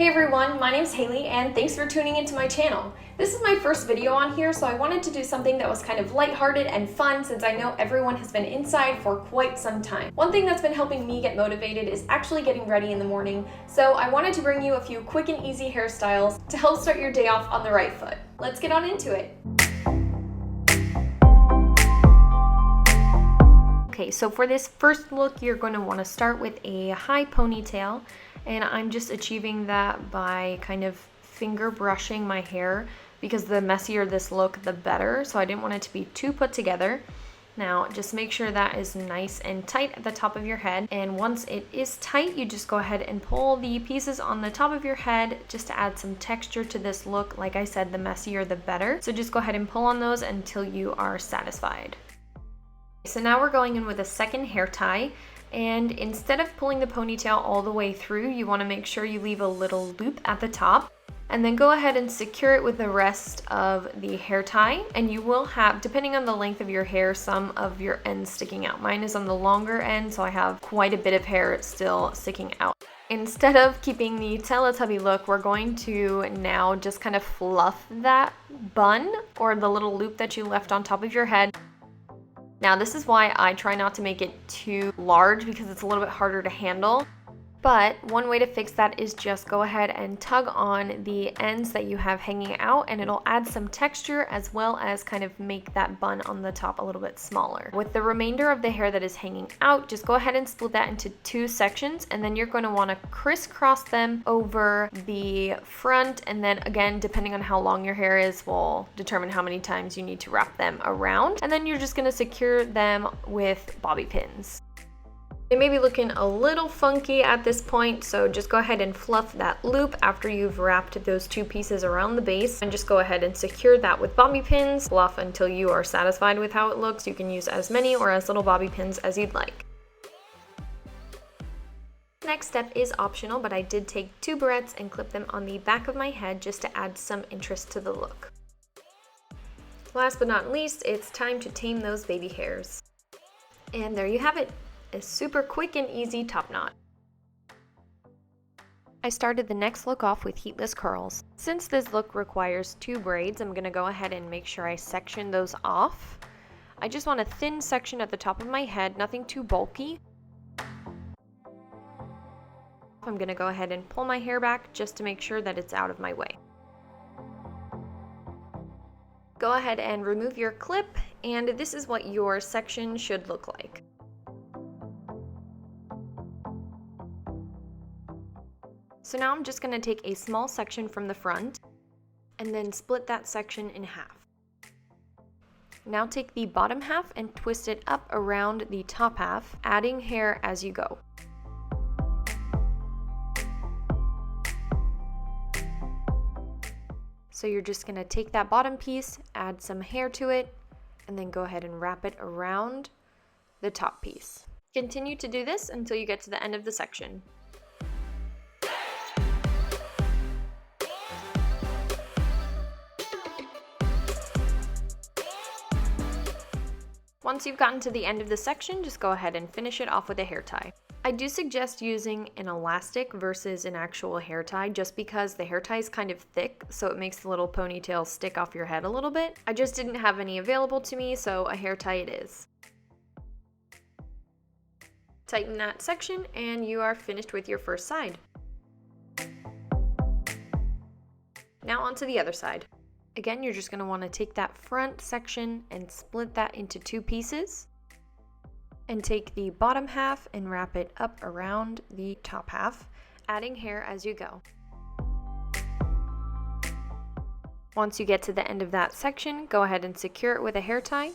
Hey everyone, my name's Hailee and thanks for tuning into my channel. This is my first video on here, so I wanted to do something that was kind of lighthearted and fun since I know everyone has been inside for quite some time. One thing that's been helping me get motivated is actually getting ready in the morning, so I wanted to bring you a few quick and easy hairstyles to help start your day off on the right foot. Let's get on into it. Okay, so for this first look, you're going to want to start with a high ponytail, and I'm just achieving that by kind of finger brushing my hair because the messier this look, the better. So I didn't want it to be too put together. Now, just make sure that is nice and tight at the top of your head. And once it is tight, you just go ahead and pull the pieces on the top of your head just to add some texture to this look. Like I said, the messier, the better. So just go ahead and pull on those until you are satisfied. So now we're going in with a second hair tie, and instead of pulling the ponytail all the way through, you want to make sure you leave a little loop at the top and then go ahead and secure it with the rest of the hair tie. And you will have, depending on the length of your hair, some of your ends sticking out. Mine is on the longer end, so I have quite a bit of hair still sticking out. Instead of keeping the Teletubby look, we're going to now just kind of fluff that bun or the little loop that you left on top of your head. Now, this is why I try not to make it too large because it's a little bit harder to handle. But one way to fix that is just go ahead and tug on the ends that you have hanging out, and it'll add some texture as well as kind of make that bun on the top a little bit smaller. With the remainder of the hair that is hanging out, just go ahead and split that into two sections, and then you're going to want to crisscross them over the front, and then again, depending on how long your hair is, will determine how many times you need to wrap them around. And then you're just going to secure them with bobby pins. They may be looking a little funky at this point, so just go ahead and fluff that loop after you've wrapped those two pieces around the base, and just go ahead and secure that with bobby pins. Fluff until you are satisfied with how it looks. You can use as many or as little bobby pins as you'd like. Next step is optional, but I did take two barrettes and clip them on the back of my head just to add some interest to the look. Last but not least, it's time to tame those baby hairs. And there you have it. A super quick and easy top knot. I started the next look off with heatless curls. Since this look requires two braids, I'm going to go ahead and make sure I section those off. I just want a thin section at the top of my head, nothing too bulky. I'm going to go ahead and pull my hair back just to make sure that it's out of my way. Go ahead and remove your clip, and this is what your section should look like. So now I'm just going to take a small section from the front and then split that section in half. Now take the bottom half and twist it up around the top half, adding hair as you go. So you're just going to take that bottom piece, add some hair to it, and then go ahead and wrap it around the top piece. Continue to do this until you get to the end of the section. Once you've gotten to the end of the section, just go ahead and finish it off with a hair tie. I do suggest using an elastic versus an actual hair tie just because the hair tie is kind of thick, so it makes the little ponytail stick off your head a little bit. I just didn't have any available to me, so a hair tie it is. Tighten that section and you are finished with your first side. Now onto the other side. Again, you're just going to want to take that front section and split that into two pieces, and take the bottom half and wrap it up around the top half, adding hair as you go. Once you get to the end of that section, go ahead and secure it with a hair tie.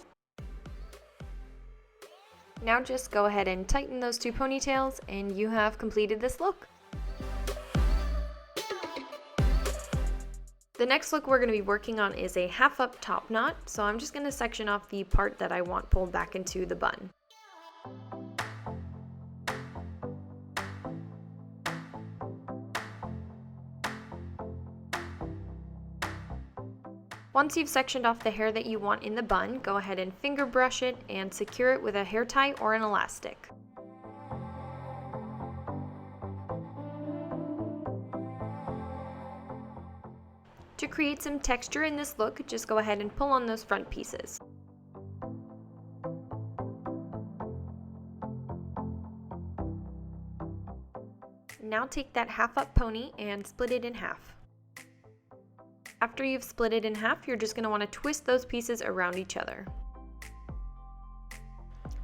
Now just go ahead and tighten those two ponytails and you have completed this look. The next look we're going to be working on is a half up top knot, so I'm just going to section off the part that I want pulled back into the bun. Once you've sectioned off the hair that you want in the bun, go ahead and finger brush it and secure it with a hair tie or an elastic. To create some texture in this look, just go ahead and pull on those front pieces. Now take that half up pony and split it in half. After you've split it in half, you're just going to want to twist those pieces around each other.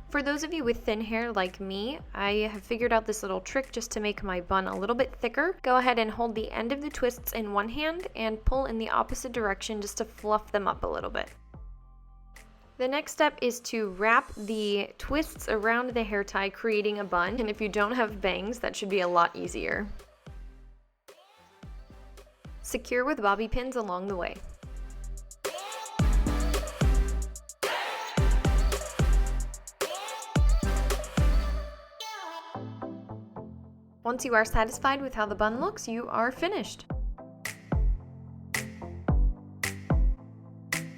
For those of you with thin hair like me, I have figured out this little trick just to make my bun a little bit thicker. Go ahead and hold the end of the twists in one hand and pull in the opposite direction just to fluff them up a little bit. The next step is to wrap the twists around the hair tie, creating a bun, and if you don't have bangs, that should be a lot easier. Secure with bobby pins along the way. Once you are satisfied with how the bun looks, you are finished.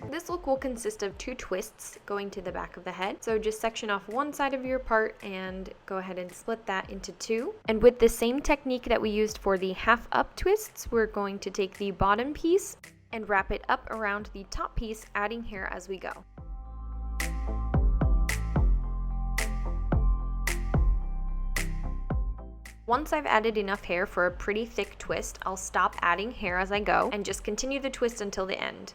This look will consist of 2 twists going to the back of the head. So just section off one side of your part and go ahead and split that into 2. And with the same technique that we used for the half up twists, we're going to take the bottom piece and wrap it up around the top piece, adding hair as we go. Once I've added enough hair for a pretty thick twist, I'll stop adding hair as I go and just continue the twist until the end.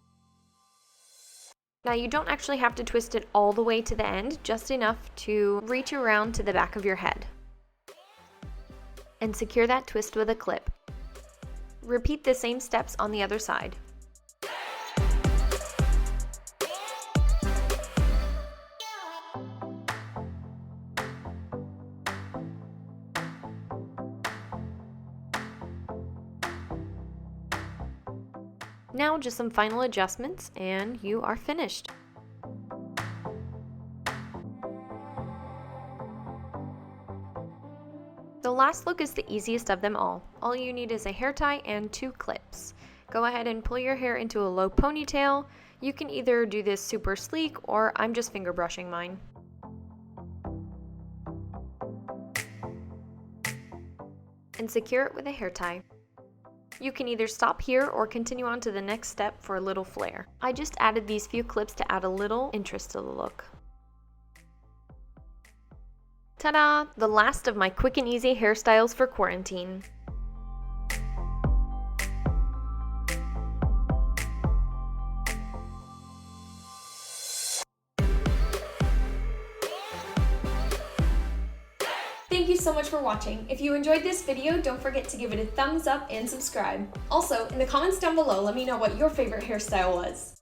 Now you don't actually have to twist it all the way to the end, just enough to reach around to the back of your head. And secure that twist with a clip. Repeat the same steps on the other side. Now just some final adjustments and you are finished. The last look is the easiest of them all. All you need is a hair tie and 2 clips. Go ahead and pull your hair into a low ponytail. You can either do this super sleek or I'm just finger brushing mine. And secure it with a hair tie. You can either stop here or continue on to the next step for a little flare. I just added these few clips to add a little interest to the look. Ta-da! The last of my quick and easy hairstyles for quarantine. Thank you so much for watching. If you enjoyed this video, don't forget to give it a thumbs up and subscribe. Also, in the comments down below, let me know what your favorite hairstyle was.